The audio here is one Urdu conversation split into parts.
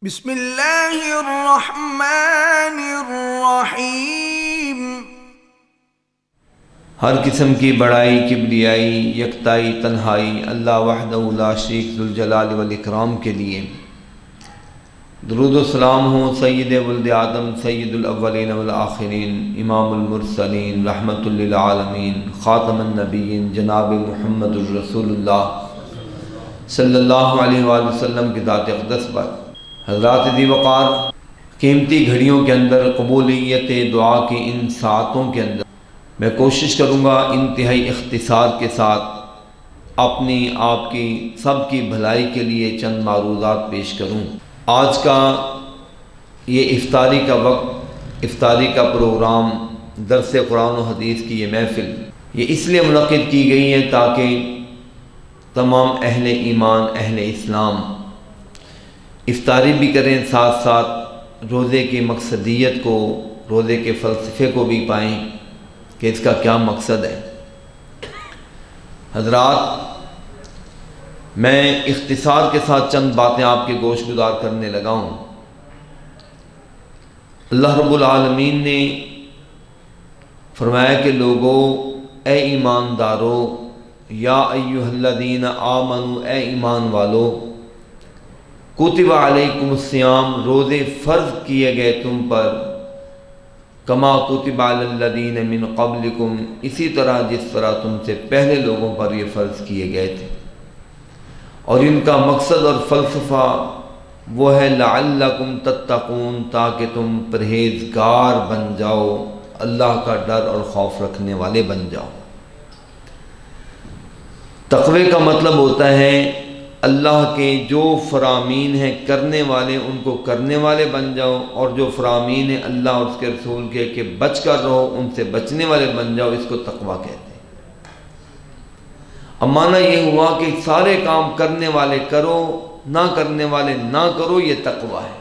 بسم اللہ الرحمن الرحیم۔ ہر قسم کی بڑائی، کبریائی، یکتائی، تنہائی اللہ وحدہ لا شریک ذوالجلال والاکرام کے لیے۔ درود و سلام ہوں سید ولد آدم، سید الاولین والآخرین، امام المرسلین، رحمت للعالمین، خاتم النبیین، جناب محمد الرسول اللہ صلی اللہ علیہ وآلہ وسلم کی ذات اقدس پر۔ حضرات ذی وقار، قیمتی گھڑیوں کے اندر قبولیت دعا کی ان ساعتوں کے اندر میں کوشش کروں گا انتہائی اختصار کے ساتھ اپنی آپ کی سب کی بھلائی کے لیے چند معروضات پیش کروں۔ آج کا یہ افطاری کا وقت، افطاری کا پروگرام، درس قرآن و حدیث کی یہ محفل یہ اس لیے منعقد کی گئی ہے تاکہ تمام اہل ایمان، اہل اسلام افطاری بھی کریں، ساتھ ساتھ روزے کی مقصدیت کو، روزے کے فلسفے کو بھی پائیں کہ اس کا کیا مقصد ہے۔ حضرات، میں اختصار کے ساتھ چند باتیں آپ کے گوش گزار کرنے لگا ہوں۔ اللہ رب العالمین نے فرمایا کہ لوگو، اے ایماندارو، یا ایھا الذین آمنو، اے ایمان والو، کتب علیکم الصیام، روزے فرض کیے گئے تم پر، کما کتب علی الذین من قبلکم، اسی طرح جس طرح تم سے پہلے لوگوں پر یہ فرض کیے گئے تھے۔ اور ان کا مقصد اور فلسفہ وہ ہے لعلکم تتقون، تاکہ تم پرہیزگار بن جاؤ، اللہ کا ڈر اور خوف رکھنے والے بن جاؤ۔ تقوی کا مطلب ہوتا ہے اللہ کے جو فرامین ہیں کرنے والے، ان کو کرنے والے بن جاؤ، اور جو فرامین ہیں اللہ اور اس کے رسول کے کہ بچ کر رہو، ان سے بچنے والے بن جاؤ، اس کو تقوی کہتے ہیں۔ اب معنی یہ ہوا کہ سارے کام کرنے والے کرو، نہ کرنے والے نہ کرو، یہ تقوی ہے۔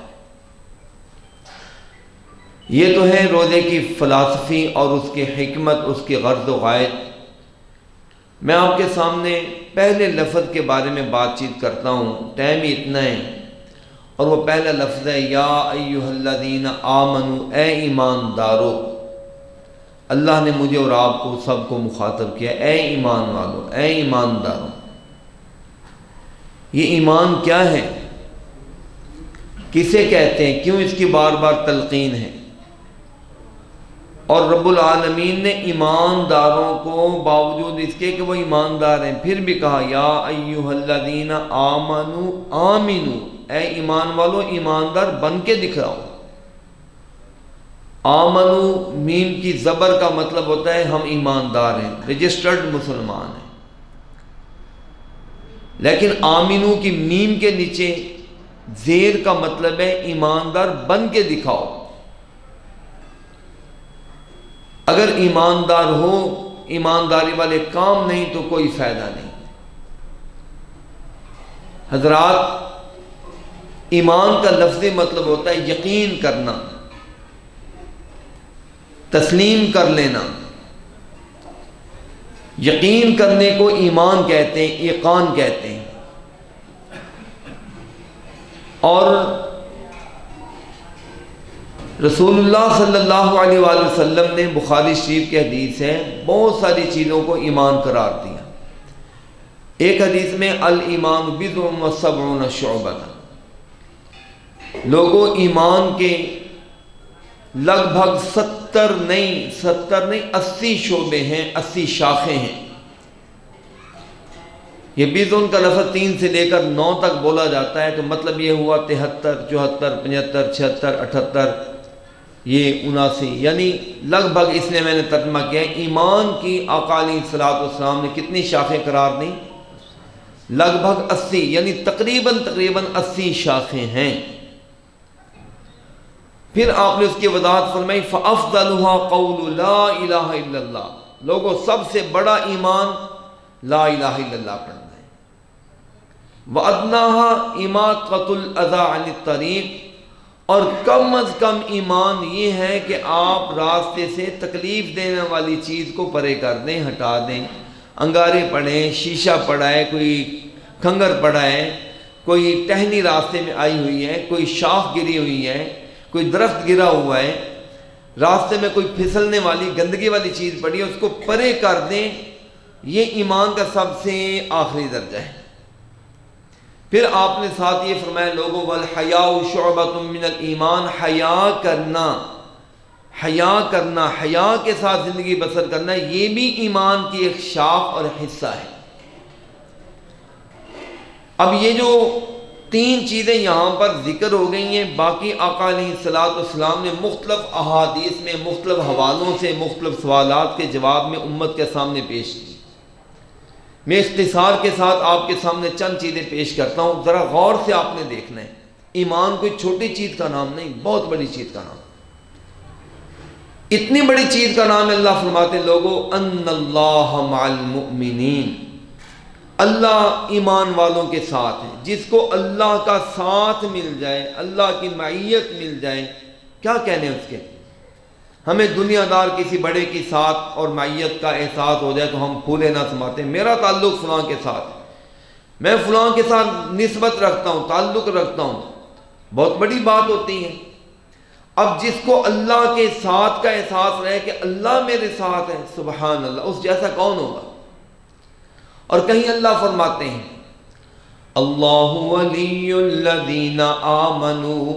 یہ تو ہے روزے کی فلسفی اور اس کی حکمت، اس کی غرض و غایت۔ میں آپ کے سامنے پہلے لفظ کے بارے میں بات چیت کرتا ہوں، ٹائم ہی اتنا ہے، اور وہ پہلا لفظ ہے یا ایھا الذین آمنو، اے ایماندارو۔ اللہ نے مجھے اور آپ کو سب کو مخاطب کیا، اے ایمان والو، اے ایماندارو۔ یہ ایمان کیا ہے؟ کسے کہتے ہیں؟ کیوں اس کی بار بار تلقین ہے؟ اور رب العالمین نے ایمانداروں کو باوجود اس کے کہ وہ ایماندار ہیں پھر بھی کہا یا ایھا الذین آمنو، آمنو، اے ایمان والو، ایماندار بن کے دکھاؤ۔ آمنو میم کی زبر کا مطلب ہوتا ہے ہم ایماندار ہیں، رجسٹرڈ مسلمان ہیں، لیکن آمنو کی میم کے نیچے زیر کا مطلب ہے ایماندار بن کے دکھاؤ۔ اگر ایماندار ہو، ایمانداری والے کام نہیں تو کوئی فائدہ نہیں۔ حضرات، ایمان کا لفظی مطلب ہوتا ہے یقین کرنا، تسلیم کر لینا۔ یقین کرنے کو ایمان کہتے ہیں، ایقان کہتے ہیں۔ اور رسول اللہ صلی اللہ علیہ وآلہ وسلم نے بخاری شریف کی حدیث ہے، بہت ساری چیزوں کو ایمان قرار دیا۔ ایک حدیث میں الایمان بضع و سبعون شعبۃ، لوگوں ایمان کے لگ بھگ 70 نہیں 80 شعبے ہیں، 80 شاخیں ہیں۔ یہ بضع کا لفظ 3 سے لے کر 9 تک بولا جاتا ہے، تو مطلب یہ ہوا 73 74 75 76 78 یہ 79، یعنی لگ بھگ اس نے میں نے ترجمہ کیا ہے ایمان کی آقا علیہ الصلوۃ والسلام نے کتنی شاخیں قرار دیں؟ لگ بھگ 80، یعنی تقریباً 80 شاخیں ہیں۔ پھر آپ نے اس کی وضاحت فرمائی فَأَفْضَلُهَا قَوْلُ لَا إِلَهَ إِلَّا اللَّهُ، لوگوں سب سے بڑا ایمان لا الہ الا اللہ پڑھنا ہے۔ وَأَدْنَاهَا إِمَاطَةُ الْأَذَى عَنِ الطَّرِيقِ، اور کم از کم ایمان یہ ہے کہ آپ راستے سے تکلیف دینے والی چیز کو پرے کر دیں، ہٹا دیں۔ انگارے پڑھیں، شیشہ پڑھائے، کوئی کھنگر پڑھائے، کوئی ٹہنی راستے میں آئی ہوئی ہے، کوئی شاخ گری ہوئی ہے، کوئی درخت گرا ہوا ہے، راستے میں کوئی پھسلنے والی گندگی والی چیز پڑی ہے، اس کو پرے کر دیں، یہ ایمان کا سب سے آخری درجہ ہے۔ پھر آپ نے ساتھ یہ فرمایا لوگوں والحیاء شعبۃ من الایمان، حیا کرنا، حیا کے ساتھ زندگی بسر کرنا، یہ بھی ایمان کی ایک شاخ اور حصہ ہے۔ اب یہ جو تین چیزیں یہاں پر ذکر ہو گئی ہیں، باقی آقا علیہ الصلوۃ والسلام نے مختلف احادیث میں مختلف حوالوں سے مختلف سوالات کے جواب میں امت کے سامنے پیش کی۔ میں اختصار کے ساتھ آپ کے سامنے چند چیزیں پیش کرتا ہوں، ذرا غور سے آپ نے دیکھنا ہے۔ ایمان کوئی چھوٹی چیز کا نام نہیں، بہت بڑی چیز کا نام، اتنی بڑی چیز کا نام ہے۔ اللہ فرماتے ہیں لوگو ان اللہ مع المؤمنین، اللہ ایمان والوں کے ساتھ ہے۔ جس کو اللہ کا ساتھ مل جائے، اللہ کی معیت مل جائے، کیا کہنے اس کے؟ ہمیں دنیا دار کسی بڑے کی ساتھ اور معیت کا احساس ہو جائے تو ہم پھولے نہ سماتے، میرا تعلق فلاں کے ساتھ ہے، میں فلاں کے ساتھ نسبت رکھتا ہوں، تعلق رکھتا ہوں، بہت بڑی بات ہوتی ہے۔ اب جس کو اللہ کے ساتھ کا احساس رہے کہ اللہ میرے ساتھ ہے، سبحان اللہ، اس جیسا کون ہوگا؟ اور کہیں اللہ فرماتے ہیں اللہ ولی الذین آمنوا،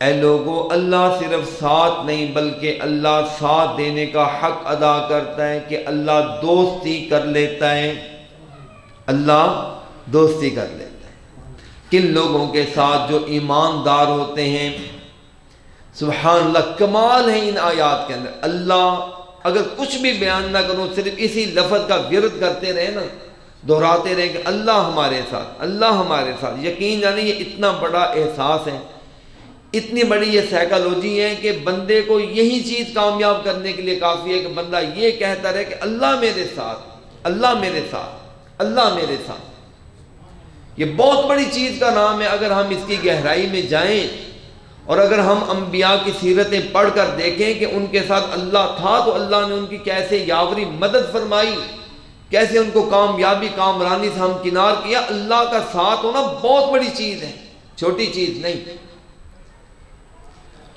اے لوگو اللہ صرف ساتھ نہیں بلکہ اللہ ساتھ دینے کا حق ادا کرتا ہے کہ اللہ دوستی کر لیتا ہے، اللہ دوستی کر لیتا ہے کن لوگوں کے ساتھ؟ جو ایماندار ہوتے ہیں۔ سبحان اللہ، کمال ہے ان آیات کے اندر۔ اللہ اگر کچھ بھی بیان نہ کروں، صرف اسی لفظ کا ورد کرتے رہے نا، دہراتے رہے کہ اللہ ہمارے ساتھ، اللہ ہمارے ساتھ، یقین جانے یہ اتنا بڑا احساس ہے، اتنی بڑی یہ سائیکالوجی ہے کہ بندے کو یہی چیز کامیاب کرنے کے لیے کافی ہے کہ بندہ یہ کہتا رہے کہ اللہ میرے ساتھ، اللہ میرے ساتھ، اللہ میرے ساتھ۔ یہ بہت بڑی چیز کا نام ہے۔ اگر ہم اس کی گہرائی میں جائیں اور اگر ہم انبیاء کی سیرتیں پڑھ کر دیکھیں کہ ان کے ساتھ اللہ تھا تو اللہ نے ان کی کیسے یاوری مدد فرمائی، کیسے ان کو کامیابی کامرانی سے ہمکنار کیا۔ اللہ کا ساتھ ہونا بہت بڑی چیز ہے، چھوٹی چیز نہیں۔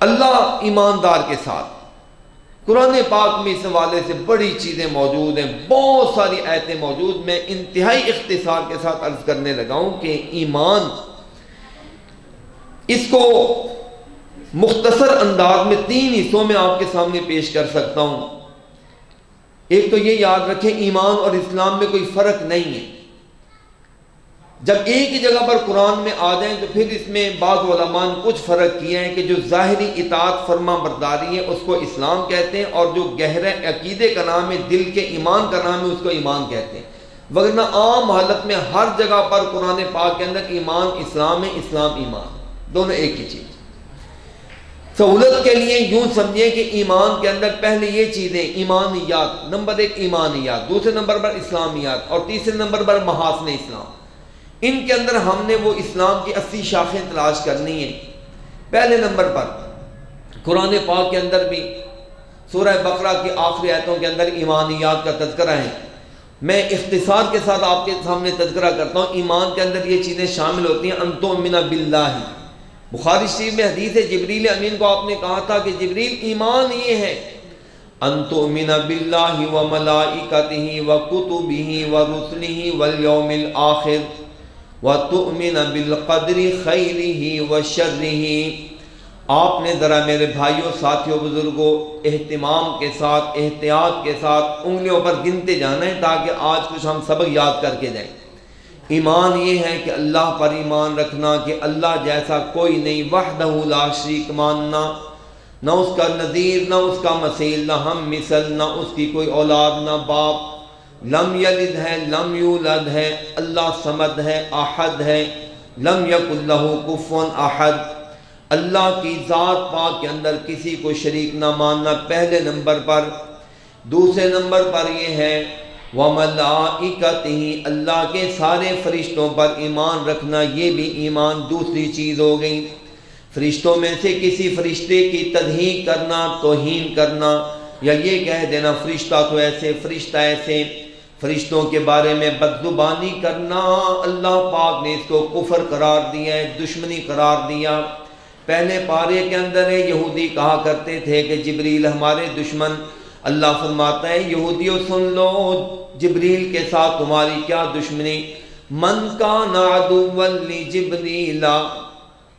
اللہ ایماندار کے ساتھ، قرآن پاک میں اس حوالے سے بڑی چیزیں موجود ہیں، بہت ساری آیتیں موجود۔ میں انتہائی اختصار کے ساتھ عرض کرنے لگا ہوں کہ ایمان، اس کو مختصر انداز میں تین حصوں میں آپ کے سامنے پیش کر سکتا ہوں۔ ایک تو یہ یاد رکھیں ایمان اور اسلام میں کوئی فرق نہیں ہے۔ جب ایک ہی جگہ پر قرآن میں آ جائیں تو پھر اس میں بعض علماء نے کچھ فرق کیا ہے کہ جو ظاہری اطاعت فرما برداری ہے اس کو اسلام کہتے ہیں، اور جو گہرے عقیدے کا نام ہے، دل کے ایمان کا نام ہے، اس کو ایمان کہتے ہیں۔ ورنہ عام حالت میں ہر جگہ پر قرآن پاک کے اندر ایمان اسلام ہے، اسلام ایمان، دونوں ایک ہی چیز۔ سہولت کے لیے یوں سمجھیں کہ ایمان کے اندر پہلے یہ چیزیں ایمانیات، نمبر ایک ایمانیات، دوسرے نمبر پر اسلامیات، اور تیسرے نمبر پر محاسن اسلام۔ ان کے اندر ہم نے وہ اسلام کی 80 شاخیں تلاش کرنی ہیں۔ پہلے نمبر پر قرآن پاک کے اندر بھی سورہ بقرہ کی آخری آیتوں کے اندر ایمانیات کا تذکرہ ہے۔ میں اختصار کے ساتھ آپ کے سامنے تذکرہ کرتا ہوں۔ ایمان کے اندر یہ چیزیں شامل ہوتی ہیں، ان تؤمن باللہ۔ بخاری شریف میں حدیث ہے، جبریل امین کو آپ نے کہا تھا کہ جبریل ایمان یہ ہے، ان تؤمن باللہ وملائکتہ وکتبہ ورسلہ والیوم الآخر وتؤمن بالقدر خیرہ وشرہ۔ آپ نے ذرا میرے بھائیوں، ساتھیوں، بزرگوں، اہتمام کے ساتھ، احتیاط کے ساتھ انگلیوں پر گنتے جانا ہے تاکہ آج کچھ ہم سبق یاد کر کے جائیں۔ ایمان یہ ہے کہ اللہ پر ایمان رکھنا کہ اللہ جیسا کوئی نہیں، وحدہ لا شریک ماننا، نہ اس کا نظیر، نہ اس کا مثیل، نہ ہم مثل، نہ اس کی کوئی اولاد، نہ باپ، لم یلد ہے، لم یولد ہے، اللہ صمد ہے، احد ہے، لم یکن لہ کفوا احد۔ اللہ کی ذات پاک کے اندر کسی کو شریک نہ ماننا پہلے نمبر پر۔ دوسرے نمبر پر یہ ہے وَمَلَائِكَتِهِ، اللہ کے سارے فرشتوں پر ایمان رکھنا، یہ بھی ایمان دوسری چیز ہو گئی۔ فرشتوں میں سے کسی فرشتے کی تضحیق کرنا، توہین کرنا، یا یہ کہہ دینا فرشتہ تو ایسے، فرشتہ ایسے، فرشتوں کے بارے میں بدزبانی کرنا اللہ پاک نے اس کو کفر قرار دیا ہے، دشمنی قرار دیا۔ پہلے پارے کے اندر یہودی کہا کرتے تھے کہ جبریل ہمارے دشمن، اللہ فرماتا ہے یہودیوں سن لو جبریل کے ساتھ تمہاری کیا دشمنی، من کان عدوا لجبریل،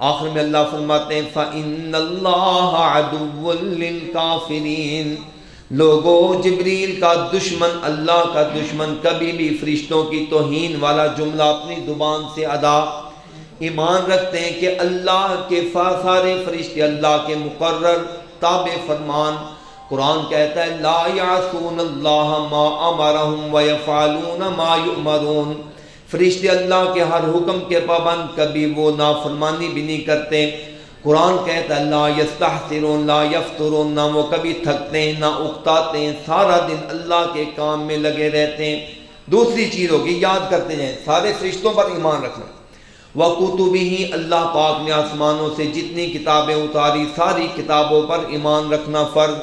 آخر میں اللہ فرماتے ہیں فإن اللہ عدو للکافرین، لوگو جبریل کا دشمن اللہ کا دشمن، کبھی بھی فرشتوں کی توہین والا جملہ اپنی زبان سے ادا ایمان رکھتے ہیں کہ اللہ کے سارے فرشتے اللہ کے مقرر تابع فرمان۔ قرآن کہتا ہے لا یعصون اللہ ما امرہم ویفعلون ما یؤمرون، فرشتے اللہ کے ہر حکم کے پابند، کبھی وہ نافرمانی بھی نہیں کرتے۔ قرآن کہتا ہے لا یستحسرون لا یفترون، نہ وہ کبھی تھکتے ہیں نہ اکتاتے ہیں، سارا دن اللہ کے کام میں لگے رہتے ہیں۔ دوسری چیز ہوگی یاد کرتے جائیں سارے فرشتوں پر ایمان رکھنا۔ وَكُتُبِهِ، اللہ پاک نے آسمانوں سے جتنی کتابیں اتاری ساری کتابوں پر ایمان رکھنا فرض۔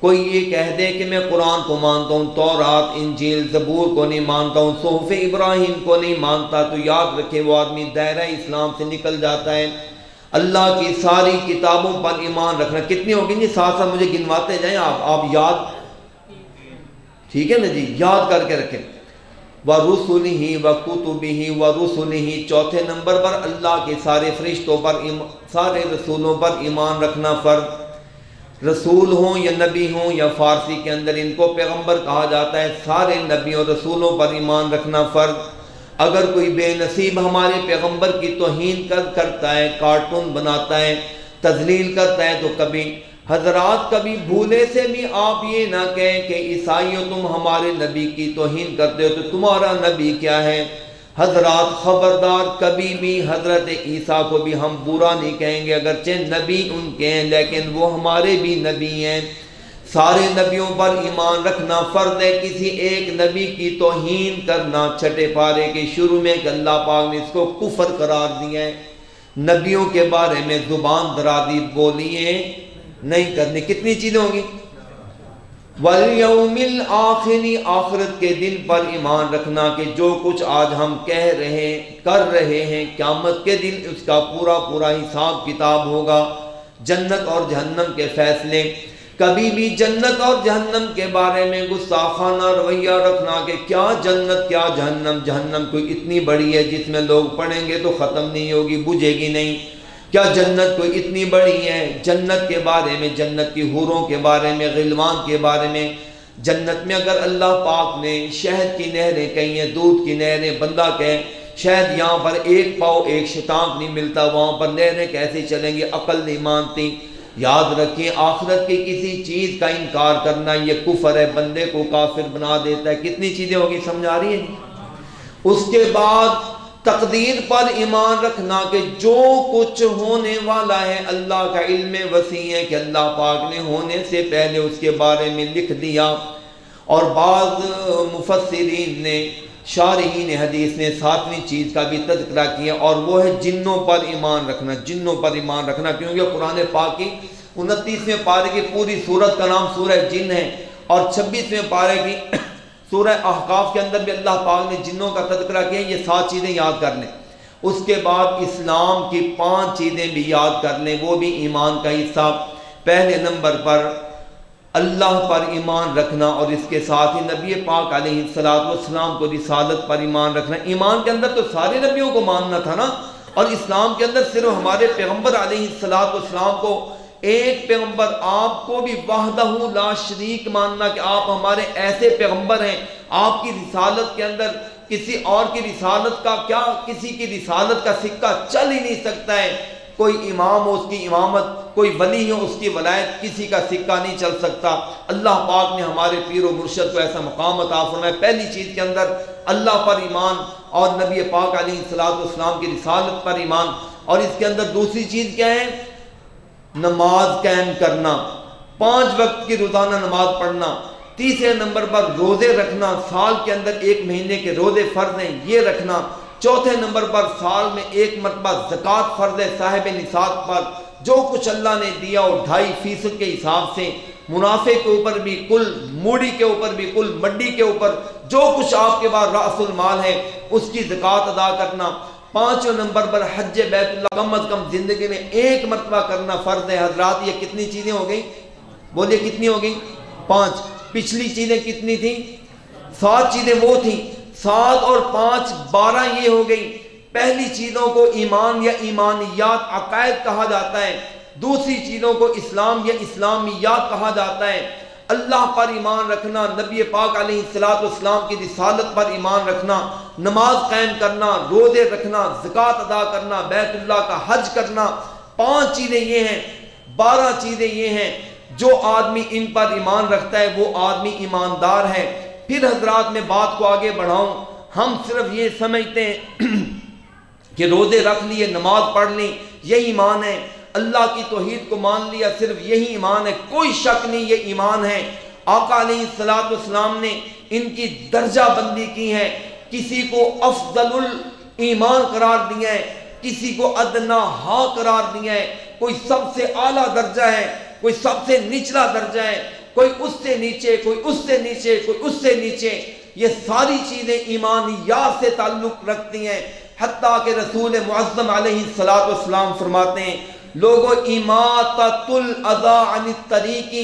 کوئی یہ کہہ دے کہ میں قرآن کو مانتا ہوں، تورات انجیل زبور کو نہیں مانتا ہوں، صحف ابراہیم کو نہیں مانتا، تو یاد رکھے وہ آدمی دائرہ اسلام سے نکل جاتا ہے۔ اللہ کی ساری کتابوں پر ایمان رکھنا کتنی ہوگی جی؟ ساتھ ساتھ مجھے گنواتے جائیں آپ یاد، ٹھیک ہے نا جی، یاد کر کے رکھیں۔ وَرُسُلِهِ وَكُتُبِهِ وَرُسُلِهِ، چوتھے نمبر پر اللہ کے سارے فرشتوں پر سارے رسولوں پر ایمان رکھنا فرض۔ رسول ہوں یا نبی ہوں، یا فارسی کے اندر ان کو پیغمبر کہا جاتا ہے، سارے نبیوں رسولوں پر ایمان رکھنا فرض۔ اگر کوئی بے نصیب ہمارے پیغمبر کی توہین کرتا ہے، کارٹون بناتا ہے، تذلیل کرتا ہے، تو کبھی حضرات کبھی بھولے سے بھی آپ یہ نہ کہیں کہ عیسائیوں تم ہمارے نبی کی توہین کرتے ہو تو تمہارا نبی کیا ہے۔ حضرات خبردار، کبھی بھی حضرت عیسیٰ کو بھی ہم برا نہیں کہیں گے، اگرچہ نبی ان کے ہیں لیکن وہ ہمارے بھی نبی ہیں۔ سارے نبیوں پر ایمان رکھنا فرض ہے۔ کسی ایک نبی کی توہین کرنا چھٹے پارے کے شروع میں کہ اللہ پاک نے اس کو کفر قرار دیا ہے۔ نبیوں کے بارے میں زبان درازی بولیے نہیں کرنی۔ کتنی چیزیں ہوں گی؟ وَالْيَوْمِ الْآخِرِ، آخرت کے دن پر ایمان رکھنا کہ جو کچھ آج ہم کہہ رہے کر رہے ہیں قیامت کے دن اس کا پورا حساب کتاب ہوگا۔ جنت اور جہنم کے فیصلے، کبھی بھی جنت اور جہنم کے بارے میں گستاخانہ رویہ رکھنا کہ کیا جنت کیا جہنم، جہنم کوئی اتنی بڑی ہے جس میں لوگ پڑھیں گے تو ختم نہیں ہوگی، بجھے گی نہیں، کیا جنت کوئی اتنی بڑی ہے۔ جنت کے بارے میں، جنت کی حوروں کے بارے میں، غلمان کے بارے میں، جنت میں اگر اللہ پاک نے شہد کی نہریں کہی ہیں، دودھ کی نہریں، بندہ کہے شاید یہاں پر ایک پاؤ ایک شتانک نہیں ملتا، وہاں پر نہریں کیسے چلیں گی، عقل نہیں مانتی۔ یاد رکھیں آخرت کی کسی چیز کا انکار کرنا یہ کفر ہے، بندے کو کافر بنا دیتا ہے۔ کتنی چیزیں ہوگی سمجھ آ رہی ہیں؟ اس کے بعد تقدیر پر ایمان رکھنا کہ جو کچھ ہونے والا ہے اللہ کا علم وسیع ہے کہ اللہ پاک نے ہونے سے پہلے اس کے بارے میں لکھ دیا۔ اور بعض مفسرین نے، شارحین حدیث نے ساتویں چیز کا بھی تذکرہ کیا، اور وہ ہے جنوں پر ایمان رکھنا۔ جنوں پر ایمان رکھنا کیونکہ قرآن پاک کی 29ویں پارے کی پوری سورت کا نام سورہ جن ہے، اور 26ویں پارے کی سورہ احقاف کے اندر بھی اللہ پاک نے جنوں کا تذکرہ کیا۔ یہ 7 چیزیں یاد کر لیں۔ اس کے بعد اسلام کی 5 چیزیں بھی یاد کر لیں، وہ بھی ایمان کا حصہ۔ پہلے نمبر پر اللہ پر ایمان رکھنا، اور اس کے ساتھ ہی نبی پاک علیہ السلام کو رسالت پر ایمان رکھنا۔ ایمان کے اندر تو سارے نبیوں کو ماننا تھا نا، اور اسلام کے اندر صرف ہمارے پیغمبر علیہ السلام کو، ایک پیغمبر آپ کو بھی وحدہ لا شریک ماننا کہ آپ ہمارے ایسے پیغمبر ہیں۔ آپ کی رسالت کے اندر کسی اور کی رسالت کا کیا، کسی کی رسالت کا سکہ چل ہی نہیں سکتا ہے۔ کوئی امام ہو اس کی امامت، کوئی ولی ہو اس کی ولایت، کسی کا سکہ نہیں چل سکتا۔ اللہ پاک نے ہمارے پیر و مرشد کو ایسا مقام عطا فرمایا۔ پہلی چیز کے اندر اللہ پر ایمان اور نبی پاک علیہ السلام کی رسالت پر ایمان، اور اس کے اندر دوسری چیز کیا ہے؟ نماز قائم کرنا، 5 وقت کی روزانہ نماز پڑھنا۔ تیسرے نمبر پر روزے رکھنا، سال کے اندر 1 مہینے کے روزے فرض ہیں یہ رکھنا۔ چوتھے نمبر پر سال میں 1 مرتبہ زکوٰۃ فرض ہے صاحب نصاب پر، جو کچھ اللہ نے دیا وہ 2.5% کے حساب سے منافع کے اوپر بھی کل، موڑی کے اوپر بھی کل، مڈی کے اوپر جو کچھ آپ کے پاس رأس المال ہے اس کی زکوٰۃ ادا کرنا۔ 5 نمبر پر حج بیت اللہ کم از کم زندگی میں 1 مرتبہ کرنا فرض ہے۔ حضرات یہ کتنی چیزیں ہو گئیں؟ بولیے کتنی ہو گئیں؟ 5۔ پچھلی چیزیں کتنی تھیں؟ 7 چیزیں وہ تھیں، 7 اور 5 12 یہ ہو گئی۔ پہلی چیزوں کو ایمان یا ایمانیات عقائد کہا جاتا ہے، دوسری چیزوں کو اسلام یا اسلامیات کہا جاتا ہے۔ اللہ پر ایمان رکھنا، نبی پاک علیہ السلام کی رسالت پر ایمان رکھنا، نماز قائم کرنا، روزے رکھنا، زکوٰۃ ادا کرنا، بیت اللہ کا حج کرنا، 5 چیزیں یہ ہیں، 12 چیزیں یہ ہیں۔ جو آدمی ان پر ایمان رکھتا ہے وہ آدمی ایماندار ہے۔ پھر حضرات میں بات کو آگے بڑھاؤں، ہم صرف یہ سمجھتے ہیں کہ روزے رکھ لیے، نماز پڑھ لی، یہی ایمان ہے، اللہ کی توحید کو مان لیا، صرف یہی ایمان ہے، کوئی شک نہیں یہ ایمان ہے۔ آقا علیہ السلام نے ان کی درجہ بندی کی ہے، کسی کو افضل الایمان قرار دیا ہے، کسی کو ادنا ہا قرار دیا ہے، کوئی سب سے اعلیٰ درجہ ہے، کوئی سب سے نچلا درجہ ہے، کوئی اس سے نیچے، کوئی اس سے نیچے، کوئی اس سے نیچے۔ یہ ساری چیزیں ایمانیات سے تعلق رکھتی ہیں، حتیٰ کہ رسول معظم علیہ السلام فرماتے ہیں لوگوں اماطۃ الاذی عن الطریق،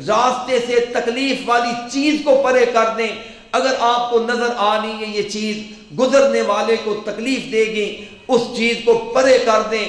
راستے سے تکلیف والی چیز کو پرے کر دیں۔ اگر آپ کو نظر آ رہی ہے یہ چیز گزرنے والے کو تکلیف دے گی، اس چیز کو پرے کر دیں،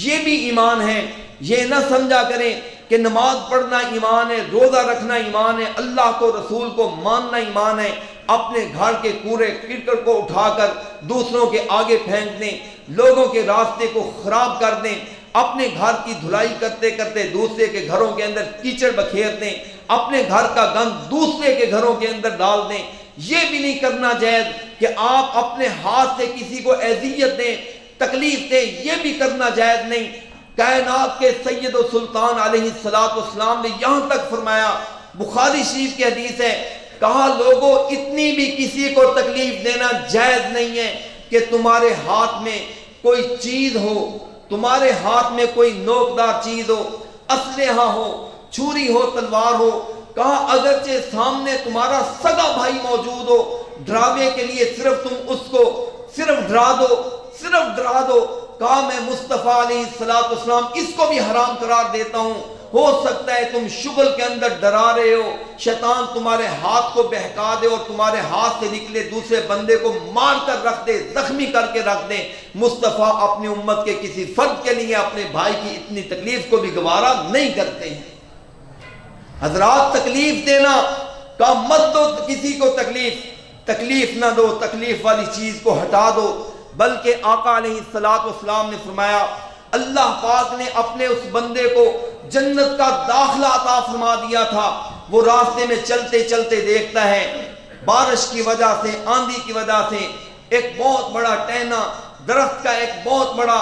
یہ بھی ایمان ہے۔ یہ نہ سمجھا کریں کہ نماز پڑھنا ایمان ہے، روزہ رکھنا ایمان ہے، اللہ کو رسول کو ماننا ایمان ہے، اپنے گھر کے کوڑے کرکٹ کو اٹھا کر دوسروں کے آگے پھینک دیں، لوگوں کے راستے کو خراب کر دیں، اپنے گھر کی دھلائی کرتے کرتے دوسرے کے گھروں کے اندر کیچڑ بکھیر دیں، اپنے گھر کا گند دوسرے کے گھروں کے اندر ڈال دیں۔ یہ بھی نہیں کرنا جائز کہ آپ اپنے ہاتھ سے کسی کو اذیت دیں، تکلیف دیں، یہ بھی کرنا جائز نہیں۔ کائنات کے سید و سلطان علیہ السلام نے یہاں تک فرمایا، بخاری شریف کی حدیث ہے، کہا لوگوں اتنی بھی کسی کو تکلیف دینا جائز نہیں ہے کہ تمہارے ہاتھ میں کوئی چیز ہو، تمہارے ہاتھ میں کوئی نوکدار چیز ہو، اسلحہ ہو، چھری ہو، تلوار ہو، کہا اگرچہ سامنے تمہارا سگا بھائی موجود ہو، ڈراوے کے لیے صرف تم اس کو صرف ڈرا دو، صرف ڈرا دو۔ کہا میں مصطفیٰ علیہ السلام اس کو بھی حرام قرار دیتا ہوں، ہو سکتا ہے تم شغل کے اندر ڈرا رہے ہو، شیطان تمہارے ہاتھ کو بہکا دے اور تمہارے ہاتھ سے نکلے دوسرے بندے کو مار کر رکھ دے، زخمی کر کے رکھ دے۔ مصطفیٰ اپنی امت کے کسی فرد کے لیے اپنے بھائی کی اتنی تکلیف کو بھی گوارا نہیں کرتے ہیں۔ حضرات تکلیف دینا کا مت دو کسی کو تکلیف نہ دو، تکلیف والی چیز کو ہٹا دو۔ بلکہ آقا علیہ السلام نے فرمایا اللہ پاک نے اپنے اس بندے کو جنت کا داخلہ عطا فرما دیا تھا، وہ راستے میں چلتے چلتے دیکھتا ہے بارش کی وجہ سے، آندھی کی وجہ سے ایک بہت بڑا ٹہنا درخت کا ایک بہت بڑا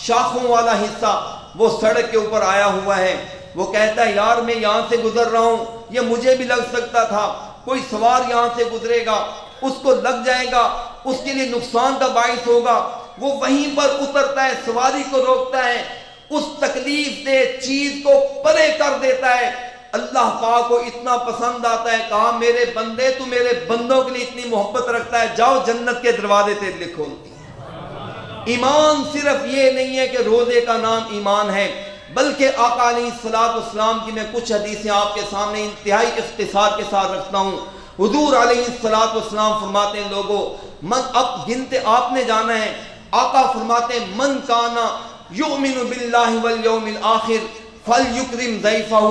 شاخوں والا حصہ وہ سڑک کے اوپر آیا ہوا ہے۔ وہ کہتا ہے یار میں یہاں سے گزر رہا ہوں، یہ مجھے بھی لگ سکتا تھا، کوئی سوار یہاں سے گزرے گا اس کو لگ جائے گا، اس کے لیے نقصان کا باعث ہوگا۔ وہ وہیں پر اترتا ہے، سواری کو روکتا ہے، اس تکلیف دہ چیز کو پرے کر دیتا ہے۔ اللہ پاک کو اتنا پسند آتا ہے، کہا میرے بندے تو میرے بندوں کے لیے اتنی محبت رکھتا ہے، جاؤ جنت کے دروازے تیرے کھولتی ہے۔ ایمان صرف یہ نہیں ہے کہ روزے کا نام ایمان ہے، بلکہ آقا علیہ السلام کی میں کچھ حدیثیں آپ کے سامنے انتہائی اختصار کے ساتھ رکھتا ہوں۔ حضور علیہ السلام فرماتے ہیں لوگوں اب گنتے آپ نے جانا ہے، آقا فرماتے ہیں من کانا یؤمن باللہ والیوم الآخر فلیکرم ضیفہ۔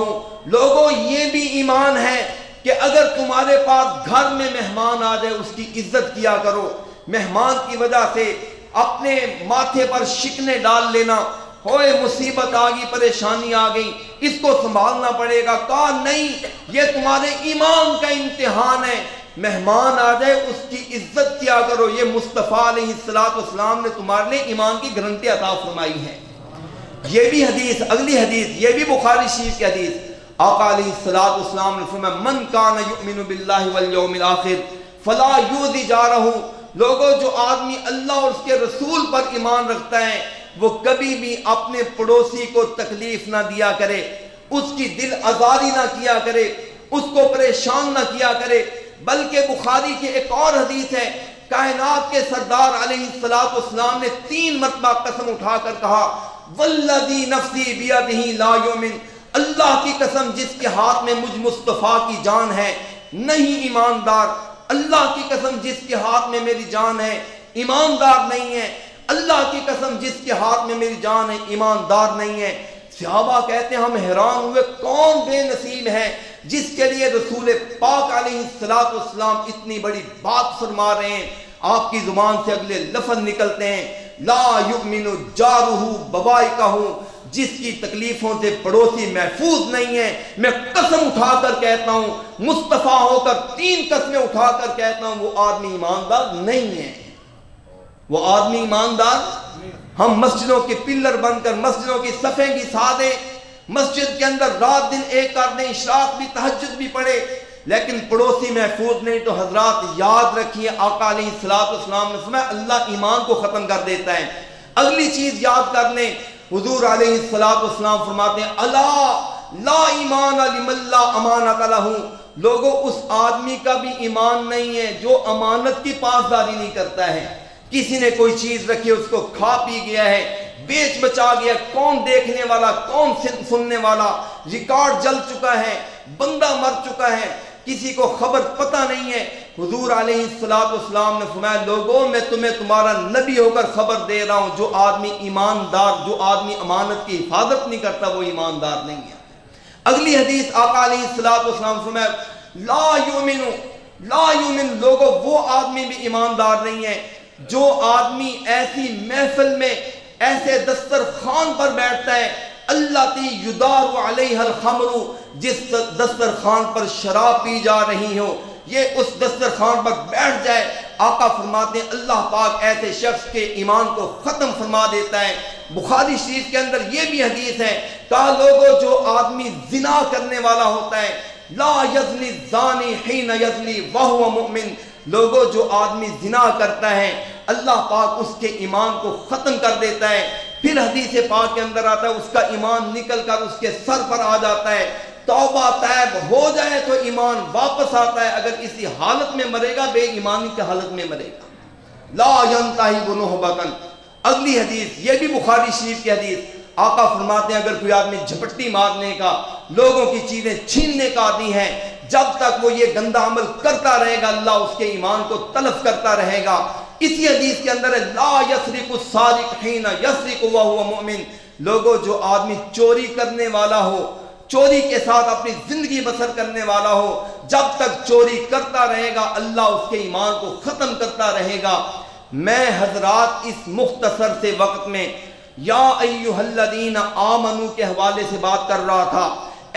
لوگوں یہ بھی ایمان ہے کہ اگر تمہارے پاس گھر میں مہمان آ جائے اس کی عزت کیا کرو۔ مہمان کی وجہ سے اپنے ماتھے پر شکنے ڈال لینا، ہوئے مصیبت آ گئی، پریشانی آ گئی، اس کو سنبھالنا پڑے گا، کہا نہیں یہ تمہارے ایمان کا امتحان ہے، مہمان آ جائے اس کی عزت کیا کرو۔ یہ مصطفیٰ علیہ السلام نے تمہارے لیے ایمان کی گارنٹی عطا فرمائی ہے۔ یہ بھی حدیث، اگلی حدیث یہ بھی بخاری شریف کی حدیث، آقا علیہ السلام نے فرمایا من کان یؤمن باللہ والیوم الآخر فلا یؤذی جارہ۔ لوگوں جو آدمی اللہ اور اس کے رسول پر ایمان رکھتا ہے وہ کبھی بھی اپنے پڑوسی کو تکلیف نہ دیا کرے، اس کی دل آزاری نہ کیا کرے، اس کو پریشان نہ کیا کرے۔ بلکہ بخاری کی ایک اور حدیث ہے، کائنات کے سردار علیہ السلام نے 3 مرتبہ قسم اٹھا کر کہا والذی نفسی بیدہ لا یؤمن، اللہ کی قسم جس کے ہاتھ میں مجھ مصطفیٰ کی جان ہے نہیں ایماندار، اللہ کی قسم جس کے ہاتھ میں میری جان ہے ایماندار نہیں ہے، اللہ کی قسم جس کے ہاتھ میں میری جان ہے ایماندار نہیں ہے۔ صحابہ کہتے ہیں ہم حیران ہوئے کون بے نصیب ہے جس کے لیے رسول پاک علیہ السلام اتنی بڑی بات فرما رہے ہیں۔ آپ کی زبان سے اگلے لفظ نکلتے ہیں لا یؤمن جارہ بوائقہ، جس کی تکلیفوں سے پڑوسی محفوظ نہیں ہے۔ میں قسم اٹھا کر کہتا ہوں، مصطفیٰ ہو کر 3 قسمیں اٹھا کر کہتا ہوں، وہ آدمی ایماندار نہیں ہے، وہ آدمی ایماندار۔ ہم مسجدوں کے پلر بن کر مسجدوں کی صفیں گھسا دیں، مسجد کے اندر رات دن ایک کر دیں، اشراق بھی تہجد بھی پڑھے، لیکن پڑوسی محفوظ نہیں تو حضرات یاد رکھیے آقا علیہ السلام نے فرمایا اللہ ایمان کو ختم کر دیتا ہے۔ اگلی چیز یاد کر لیں، حضور علیہ السلام فرماتے ہیں الا لا ایمان لمن لا امانت لہ، لوگوں اس آدمی کا بھی ایمان نہیں ہے جو امانت کی پاسداری نہیں کرتا ہے۔ کسی نے کوئی چیز رکھی اس کو کھا پی گیا ہے، بیچ بچا گیا، کون دیکھنے والا کون سننے والا، ریکارڈ جل چکا ہے، بندہ مر چکا ہے، کسی کو خبر پتہ نہیں ہے۔ حضور علیہ السلام نے فرمایا لوگوں میں تمہیں تمہارا نبی ہو کر خبر دے رہا ہوں، جو آدمی ایماندار، جو آدمی امانت کی حفاظت نہیں کرتا وہ ایماندار نہیں ہے۔ اگلی حدیث آقا علیہ السلام فرمایا لا یؤمن لوگوں وہ آدمی بھی ایماندار نہیں ہے جو آدمی ایسی محفل میں ایسے دسترخوان پر بیٹھتا ہے اللاتی یدار علیہ الخمر، جس دسترخوان پر شراب پی جا رہی ہو، یہ اس دسترخوان پر بیٹھ جائے۔ آقا فرماتے ہیں اللہ پاک ایسے شخص کے ایمان کو ختم فرما دیتا ہے۔ بخاری شریف کے اندر یہ بھی حدیث ہے کہا لوگوں جو آدمی زنا کرنے والا ہوتا ہے لا یزنی الزانی حین یزنی وہو مؤمن، لوگوں جو آدمی زنا کرتا ہے اللہ پاک اس کے ایمان کو ختم کر دیتا ہے۔ پھر حدیث پاک کے اندر آتا ہے اس کا ایمان نکل کر اس کے سر پر آ جاتا ہے، توبہ طیب ہو جائے تو ایمان واپس آتا ہے، اگر اسی حالت میں مرے گا بے ایمانی کی حالت میں مرے گا۔ لا ینتہب نہبۃ، اگلی حدیث یہ بھی بخاری شریف کی حدیث، آقا فرماتے ہیں اگر کوئی آدمی جھپٹی مارنے کا، لوگوں کی چیزیں چھیننے کا عادی ہے، جب تک وہ یہ گندا عمل کرتا رہے گا اللہ اس کے ایمان کو تلف کرتا رہے گا۔ اسی حدیث کے اندر ہے لا یسرق السارق حین یسرق وہو مؤمن، لوگوں جو آدمی چوری کرنے والا ہو، چوری کے ساتھ اپنی زندگی بسر کرنے والا ہو، جب تک چوری کرتا رہے گا اللہ اس کے ایمان کو ختم کرتا رہے گا۔ میں حضرات اس مختصر سے وقت میں یا ایھا الذین آمنو کے حوالے سے بات کر رہا تھا،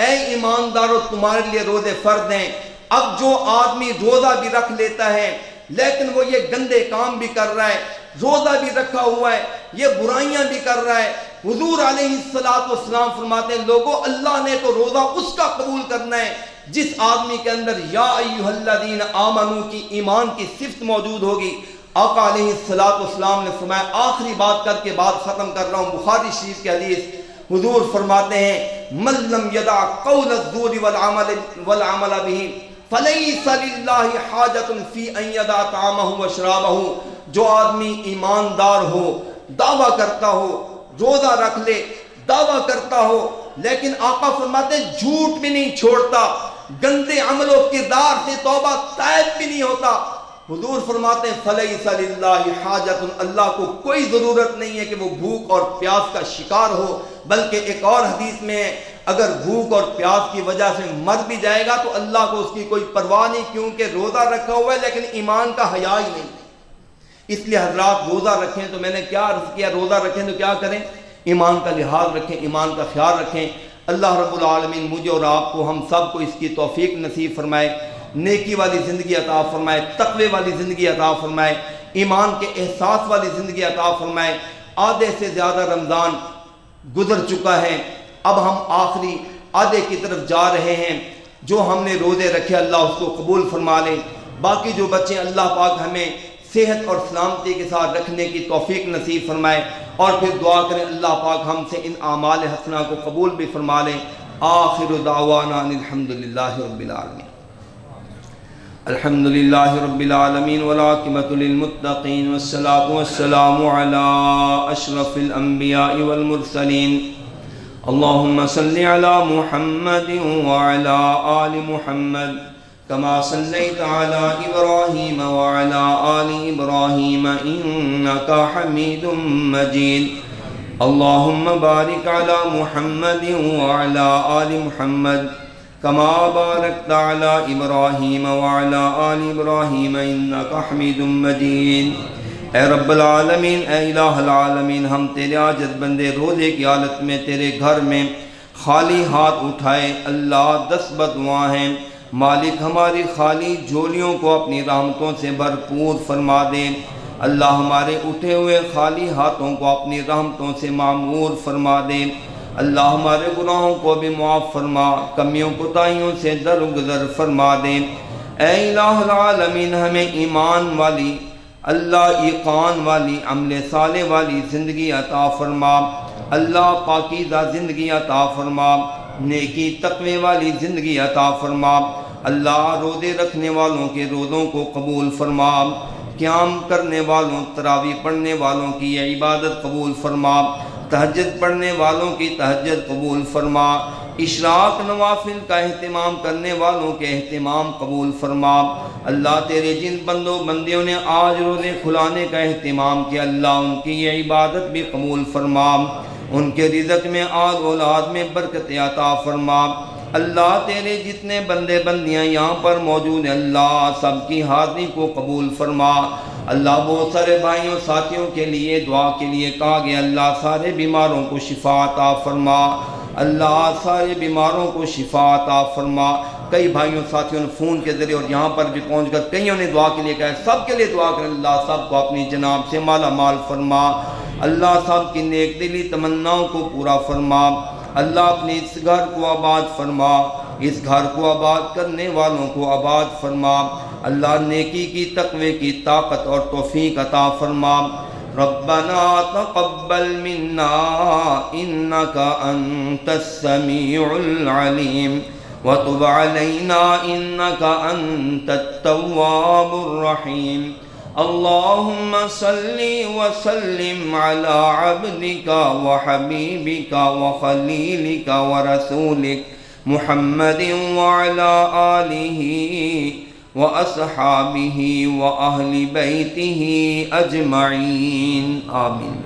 اے ایماندارو تمہارے لیے روزے فرض ہیں۔ اب جو آدمی روزہ بھی رکھ لیتا ہے لیکن وہ یہ گندے کام بھی کر رہا ہے، روزہ بھی رکھا ہوا ہے، یہ برائیاں بھی کر رہا ہے، حضور علیہ السلام فرماتے ہیں لوگوں اللہ نے تو روزہ اس کا قبول کرنا ہے جس آدمی کے اندر یا ایھا الذین آمنو کی ایمان کی صفت موجود ہوگی۔ آقا علیہ السلام نے فرمایا آخری بات کر کے بات ختم کر رہا ہوں، بخاری شریف کی حدیث، حضور فرماتے ہیں من لم یدع قول الزور والعمل به فلیس للہ حاجۃ فی ان یدع طعامہ وشرابہ، جو آدمی ایماندار ہو، دعویٰ کرتا ہو، روزہ رکھ لے، دعویٰ کرتا ہو، لیکن آقا فرماتے ہیں جھوٹ بھی نہیں چھوڑتا، گندے عمل و کردار سے توبہ طائب بھی نہیں ہوتا، حضور فرماتے ہیں فلیس للہ حاجۃ، اللہ کو کوئی ضرورت نہیں ہے کہ وہ بھوک اور پیاس کا شکار ہو، بلکہ ایک اور حدیث میں اگر بھوک اور پیاس کی وجہ سے مر بھی جائے گا تو اللہ کو اس کی کوئی پرواہ نہیں، کیونکہ روزہ رکھا ہوا ہے لیکن ایمان کا حیا ہی نہیں۔ اس لیے حضرات روزہ رکھیں تو میں نے کیا عرض کیا، روزہ رکھیں تو کیا کریں، ایمان کا لحاظ رکھیں، ایمان کا خیال رکھیں۔ اللہ رب العالمین مجھے اور آپ کو ہم سب کو اس کی توفیق نصیب فرمائے، نیکی والی زندگی عطا فرمائے، تقوی والی زندگی عطا فرمائے، ایمان کے احساس والی زندگی عطا فرمائے۔ آدھے سے زیادہ رمضان گزر چکا ہے، اب ہم آخری آدھے کی طرف جا رہے ہیں، جو ہم نے روزے رکھے اللہ اس کو قبول فرما لے، باقی جو بچے اللہ پاک ہمیں صحت اور سلامتی کے ساتھ رکھنے کی توفیق نصیب فرمائے، اور پھر دعا کریں اللہ پاک ہم سے ان اعمال حسنہ کو قبول بھی فرما لیں۔ آخر دعوانا ان الحمد للہ رب العالمین. الحمد للہ رب العالمین والعاقبۃ للمتقین والصلاۃ والسلام علی اشرف الانبیاء والمرسلین. اللہم صل علی محمد وعلی آل محمد كما صليت على إبراهيم وعلى آل إبراهيم إنك حميد مجيد. اللهم بارك على محمد وعلى آل محمد كما باركت على إبراهيم وعلى آل إبراهيم إنك حميد مجيد. اے رب العالمین، اے الہ العالمین، ہم تیرے عاجز بندے روزے کی حالت میں تیرے گھر میں خالی ہاتھ اٹھائے اللہ 10 بددعاں ہیں. مالک ہماری خالی جھولیوں کو اپنی رحمتوں سے بھرپور فرما دے. اللہ ہمارے اٹھے ہوئے خالی ہاتھوں کو اپنی رحمتوں سے معمور فرما دے. اللہ ہمارے گناہوں کو بھی معاف فرما، کمیوں کوتاہیوں سے درگزر فرما دے. اے الہ العالمین، ہمیں ایمان والی، اللہ ایقان والی، عمل صالح والی زندگی عطا فرما. اللہ پاکیزہ زندگی عطا فرما، نیکی تقوی والی زندگی عطا فرما. اللہ روزے رکھنے والوں کے روزوں کو قبول فرما، قیام کرنے والوں، تراویح پڑھنے والوں کی یہ عبادت قبول فرما، تہجد پڑھنے والوں کی تہجد قبول فرما، اشراق نوافل کا اہتمام کرنے والوں کے اہتمام قبول فرما. اللہ تیرے جن بندوں بندیوں نے آج روزے کھلانے کا اہتمام کیا، اللہ ان کی یہ عبادت بھی قبول فرما، ان کے رزق میں آل اولاد میں برکت عطا فرما. اللہ تیرے جتنے بندے بندیاں یہاں پر موجود ہیں، اللہ سب کی حاضری کو قبول فرما. اللہ بہت سارے بھائیوں ساتھیوں کے لیے دعا کے لیے کہا گیا، اللہ سارے بیماروں کو شفا عطا فرما. اللہ سارے بیماروں کو شفا عطا فرما. کئی بھائیوں ساتھیوں نے فون کے ذریعے اور یہاں پر بھی پہنچ کر کئیوں نے دعا کے لیے کہا، سب کے لیے دعا کر اللہ سب کو اپنی جناب سے مالا مال فرما. اللہ سب کی نیک دلی تمناؤں کو پورا فرما. اللہ اپنے اس گھر کو آباد فرما، اس گھر کو آباد کرنے والوں کو آباد فرما. اللہ نیکی کی تقوی کی طاقت اور توفیق عطا فرما. ربنا تقبل منا انك انت السميع العليم وتب علينا انك انت التواب الرحيم. اللهم صل وسلم على عبدك وحبيبك وخليلك ورسولك محمد وعلى آله وأصحابه وأهل بيته أجمعين. آمين.